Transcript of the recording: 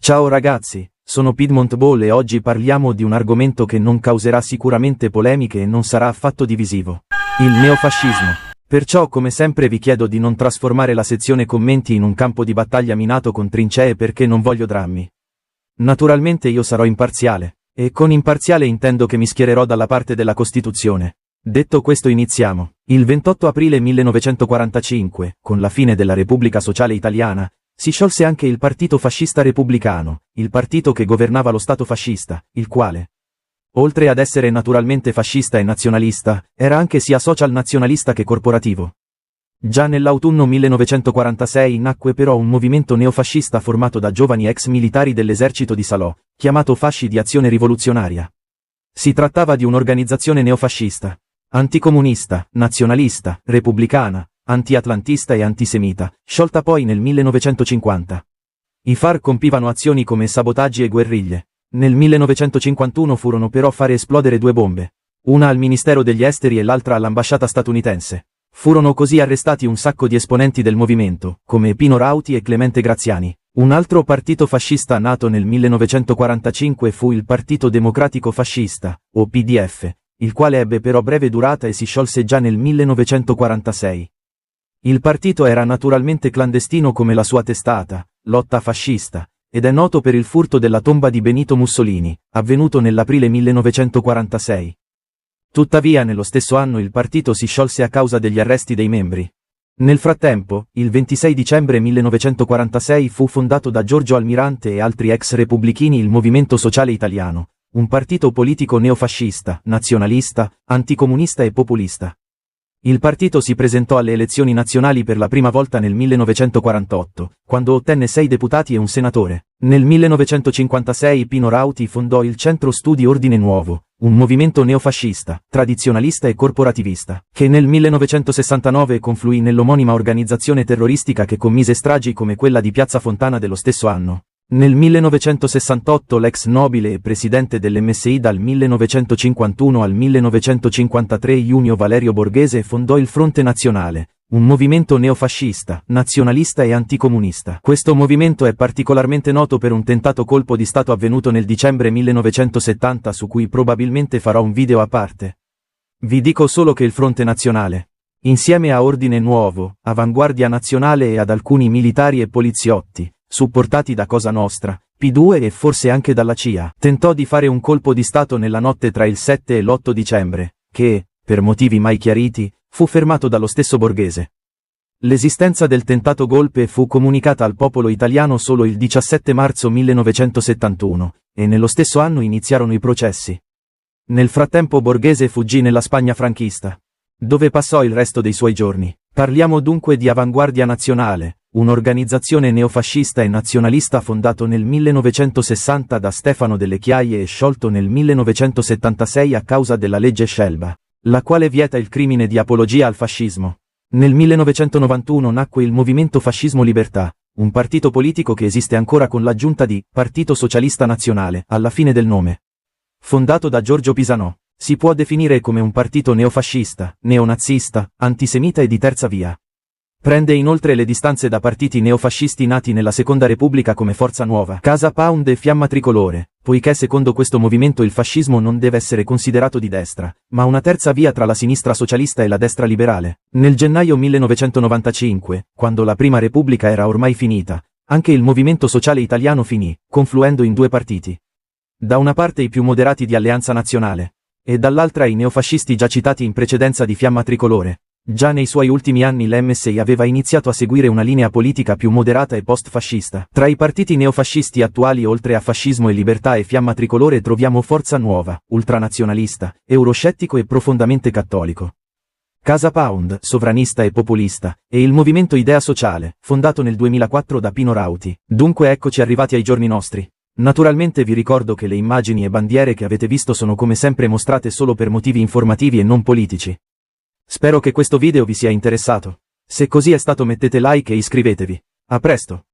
Ciao ragazzi, sono Piedmont Ball e oggi parliamo di un argomento che non causerà sicuramente polemiche e non sarà affatto divisivo. Il neofascismo. Perciò come sempre vi chiedo di non trasformare la sezione commenti in un campo di battaglia minato con trincee perché non voglio drammi. Naturalmente io sarò imparziale, e con imparziale intendo che mi schiererò dalla parte della Costituzione. Detto questo iniziamo. Il 28 aprile 1945, con la fine della Repubblica Sociale Italiana, si sciolse anche il Partito Fascista Repubblicano, il partito che governava lo Stato fascista, il quale, oltre ad essere naturalmente fascista e nazionalista, era anche sia social nazionalista che corporativo. Già nell'autunno 1946 nacque però un movimento neofascista formato da giovani ex militari dell'esercito di Salò, chiamato Fasci di Azione Rivoluzionaria. Si trattava di un'organizzazione neofascista, anticomunista, nazionalista, repubblicana, anti-atlantista e antisemita, sciolta poi nel 1950. I FAR compivano azioni come sabotaggi e guerriglie. Nel 1951 furono però fare esplodere due bombe, una al Ministero degli Esteri e l'altra all'ambasciata statunitense. Furono così arrestati un sacco di esponenti del movimento, come Pino Rauti e Clemente Graziani. Un altro partito fascista nato nel 1945 fu il Partito Democratico Fascista, o PDF, il quale ebbe però breve durata e si sciolse già nel 1946. Il partito era naturalmente clandestino come la sua testata, Lotta Fascista, ed è noto per il furto della tomba di Benito Mussolini, avvenuto nell'aprile 1946. Tuttavia nello stesso anno il partito si sciolse a causa degli arresti dei membri. Nel frattempo, il 26 dicembre 1946 fu fondato da Giorgio Almirante e altri ex repubblichini il Movimento Sociale Italiano, un partito politico neofascista, nazionalista, anticomunista e populista. Il partito si presentò alle elezioni nazionali per la prima volta nel 1948, quando ottenne 6 deputati e un senatore. Nel 1956 Pino Rauti fondò il Centro Studi Ordine Nuovo, un movimento neofascista, tradizionalista e corporativista, che nel 1969 confluì nell'omonima organizzazione terroristica che commise stragi come quella di Piazza Fontana dello stesso anno. Nel 1968 l'ex nobile e presidente dell'MSI dal 1951 al 1953 Junio Valerio Borghese fondò il Fronte Nazionale, un movimento neofascista, nazionalista e anticomunista. Questo movimento è particolarmente noto per un tentato colpo di Stato avvenuto nel dicembre 1970 su cui probabilmente farò un video a parte. Vi dico solo che il Fronte Nazionale, insieme a Ordine Nuovo, Avanguardia Nazionale e ad alcuni militari e poliziotti, supportati da Cosa Nostra, P2 e forse anche dalla CIA, tentò di fare un colpo di Stato nella notte tra il 7 e l'8 dicembre, che, per motivi mai chiariti, fu fermato dallo stesso Borghese. L'esistenza del tentato golpe fu comunicata al popolo italiano solo il 17 marzo 1971, e nello stesso anno iniziarono i processi. Nel frattempo Borghese fuggì nella Spagna franchista, dove passò il resto dei suoi giorni. Parliamo dunque di Avanguardia Nazionale, un'organizzazione neofascista e nazionalista fondato nel 1960 da Stefano Delle Chiaie e sciolto nel 1976 a causa della legge Scelba, la quale vieta il crimine di apologia al fascismo. Nel 1991 nacque il Movimento Fascismo Libertà, un partito politico che esiste ancora con l'aggiunta di Partito Socialista Nazionale alla fine del nome. Fondato da Giorgio Pisanò, si può definire come un partito neofascista, neonazista, antisemita e di terza via. Prende inoltre le distanze da partiti neofascisti nati nella Seconda Repubblica come Forza Nuova, Casa Pound e Fiamma Tricolore, poiché secondo questo movimento il fascismo non deve essere considerato di destra, ma una terza via tra la sinistra socialista e la destra liberale. Nel gennaio 1995, quando la Prima Repubblica era ormai finita, anche il Movimento Sociale Italiano finì, confluendo in due partiti. Da una parte i più moderati di Alleanza Nazionale, e dall'altra i neofascisti già citati in precedenza di Fiamma Tricolore. Già nei suoi ultimi anni l'MSI aveva iniziato a seguire una linea politica più moderata e post-fascista. Tra i partiti neofascisti attuali oltre a Fascismo e Libertà e Fiamma Tricolore troviamo Forza Nuova, ultranazionalista, euroscettico e profondamente cattolico. Casa Pound, sovranista e populista, e il Movimento Idea Sociale, fondato nel 2004 da Pino Rauti. Dunque eccoci arrivati ai giorni nostri. Naturalmente vi ricordo che le immagini e bandiere che avete visto sono come sempre mostrate solo per motivi informativi e non politici. Spero che questo video vi sia interessato. Se così è stato mettete like e iscrivetevi. A presto!